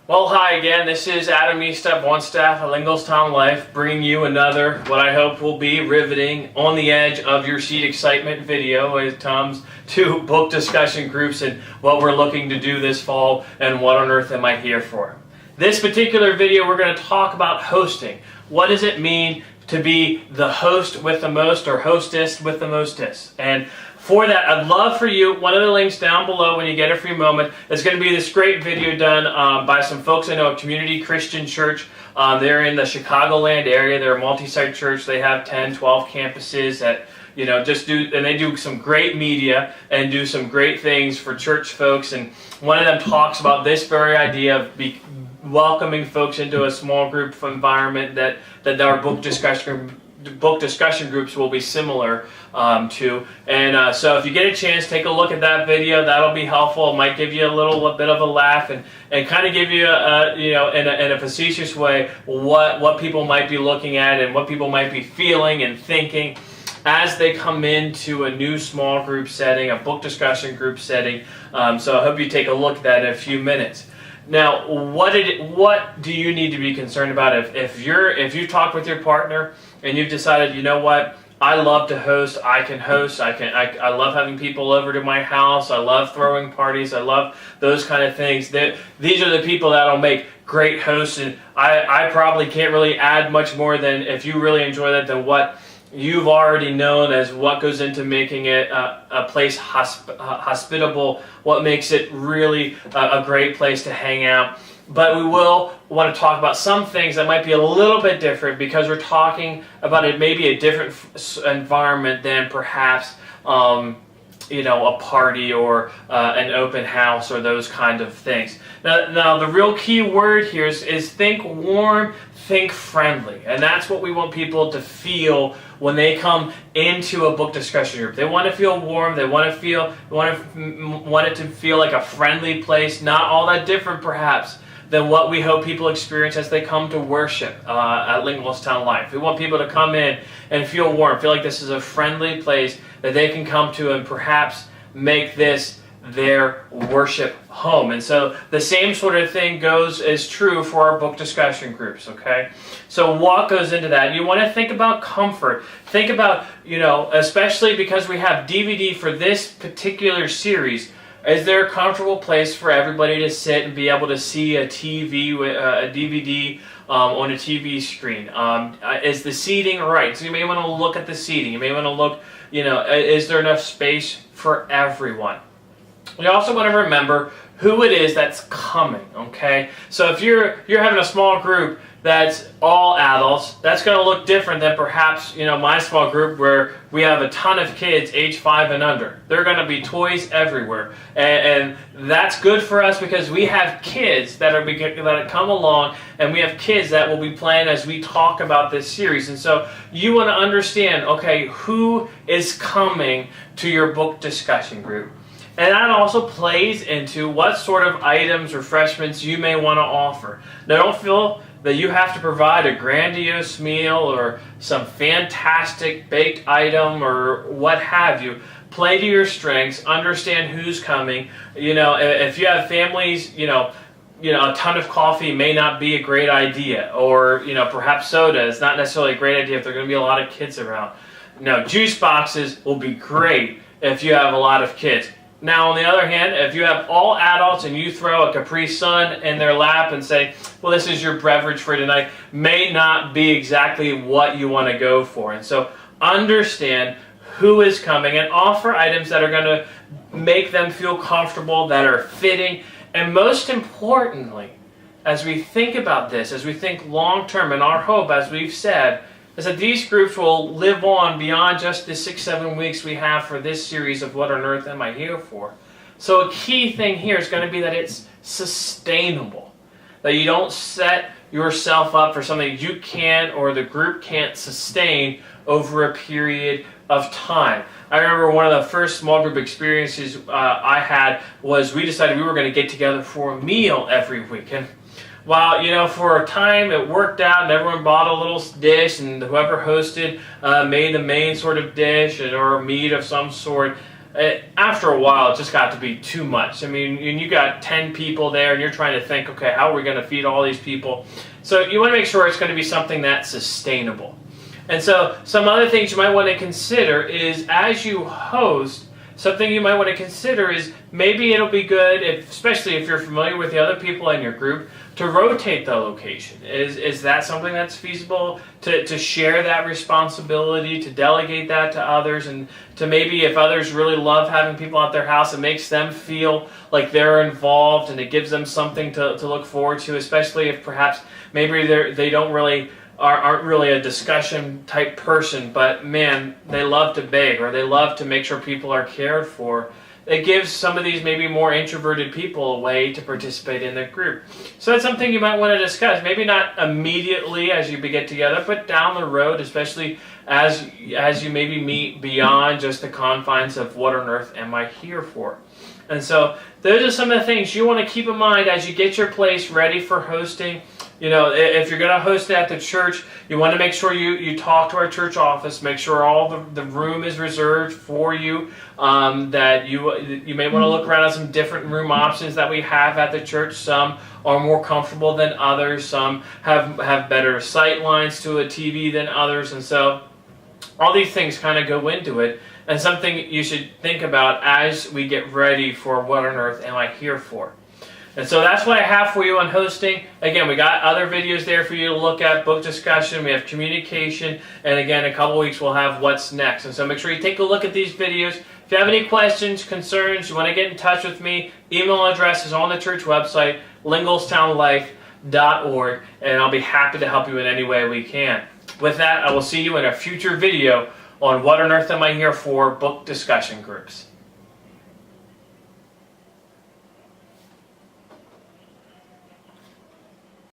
Well, hi again. This is Adam Eastep, on staff at Linglestown Life, bringing you another, what I hope will be riveting, on the edge of your seat excitement video when it comes to book discussion groups and what we're looking to do this fall and what on earth am I here for. This particular video, we're going to talk about hosting. What does it mean to be the host with the most, or hostess with the mostest? And for that, I'd love for you, one of the links down below when you get a free moment, is going to be this great video done by some folks I know at Community Christian Church. They're in the Chicagoland area. They're a multi-site church. They have 10, 12 campuses that, and they do some great media and do some great things for church folks. And one of them talks about this very idea of welcoming folks into a small group environment that our book discussion groups will be similar to. And so if you get a chance, take a look at that video. That'll be helpful. It might give you a little bit of a laugh and kind of give you in a facetious way what people might be looking at and what people might be feeling and thinking as they come into a new small group setting, a book discussion group setting. So I hope you take a look at that in a few minutes. Now, what do you need to be concerned about if you've talked with your partner and you've decided, you know what, I love to host, I love having people over to my house, I love throwing parties, I love those kind of things. These are the people that'll make great hosts, and I probably can't really add much more than, if you really enjoy that, than what you've already known as what goes into making it a place hospitable, what makes it really a great place to hang out. But we will want to talk about some things that might be a little bit different, because we're talking about it maybe a different environment than perhaps a party or an open house or those kind of things. Now the real key word here is think warm, think friendly, and that's what we want people to feel when they come into a book discussion group. They want to feel warm. They want it to feel like a friendly place, not all that different perhaps than what we hope people experience as they come to worship at Linglestown Life. We want people to come in and feel warm, feel like this is a friendly place that they can come to and perhaps make this their worship home. And so the same sort of thing is true for our book discussion groups, okay? So what goes into that? You want to think about comfort. Think about, especially because we have DVD for this particular series, is there a comfortable place for everybody to sit and be able to see a DVD on a TV screen? Is the seating right? So you may want to look at the seating. You may want to look, is there enough space for everyone? You also want to remember who it is that's coming, okay? So if you're having a small group that's all adults, that's going to look different than perhaps, my small group where we have a ton of kids age 5 and under. There are going to be toys everywhere. And that's good for us because we have kids that come along, and we have kids that will be playing as we talk about this series. And so you want to understand, okay, who is coming to your book discussion group? And that also plays into what sort of items, refreshments you may want to offer. Now, don't feel that you have to provide a grandiose meal or some fantastic baked item or what have you. Play to your strengths. Understand who's coming. If you have families, a ton of coffee may not be a great idea, or perhaps soda is not necessarily a great idea if there are going to be a lot of kids around. Now, juice boxes will be great if you have a lot of kids. Now, on the other hand, if you have all adults and you throw a Capri Sun in their lap and say, well, this is your beverage for tonight, may not be exactly what you want to go for. And so understand who is coming and offer items that are going to make them feel comfortable, that are fitting. And most importantly, as we think about this, as we think long term, and our hope, as we've said, is that these groups will live on beyond just the 6-7 weeks we have for this series of What on Earth Am I Here For? So a key thing here is going to be that it's sustainable. That you don't set yourself up for something you can't or the group can't sustain over a period of time. I remember one of the first small group experiences I had was we decided we were going to get together for a meal every week. And while, for a time it worked out and everyone bought a little dish and whoever hosted made the main sort of dish or meat of some sort, after a while, it just got to be too much. I mean, and you got 10 people there, and you're trying to think, okay, how are we going to feed all these people? So you want to make sure it's going to be something that's sustainable. And so some other things you might want to consider is, as you host, something you might want to consider is maybe it'll be good, especially if you're familiar with the other people in your group, to rotate the location. Is that something that's feasible, to share that responsibility, to delegate that to others, and to maybe, if others really love having people at their house, it makes them feel like they're involved and it gives them something to look forward to, especially if perhaps maybe they don't really aren't really a discussion type person, but man, they love to bake or they love to make sure people are cared for. It gives some of these maybe more introverted people a way to participate in the group. So that's something you might want to discuss. Maybe not immediately as you get together, but down the road, especially as you maybe meet beyond just the confines of what on earth am I here for. And so those are some of the things you want to keep in mind as you get your place ready for hosting. You know, if you're going to host it at the church, you want to make sure you talk to our church office, make sure all the room is reserved for you, that you may want to look around at some different room options that we have at the church. Some are more comfortable than others. Some have better sight lines to a TV than others. And so all these things kind of go into it, and something you should think about as we get ready for what on earth am I here for. And so that's what I have for you on hosting. Again, we got other videos there for you to look at, book discussion, we have communication, and again, in a couple weeks we'll have what's next. And so make sure you take a look at these videos. If you have any questions, concerns, you want to get in touch with me, email address is on the church website, linglestownlife.org, and I'll be happy to help you in any way we can. With that, I will see you in a future video on What on Earth Am I Here For book discussion groups.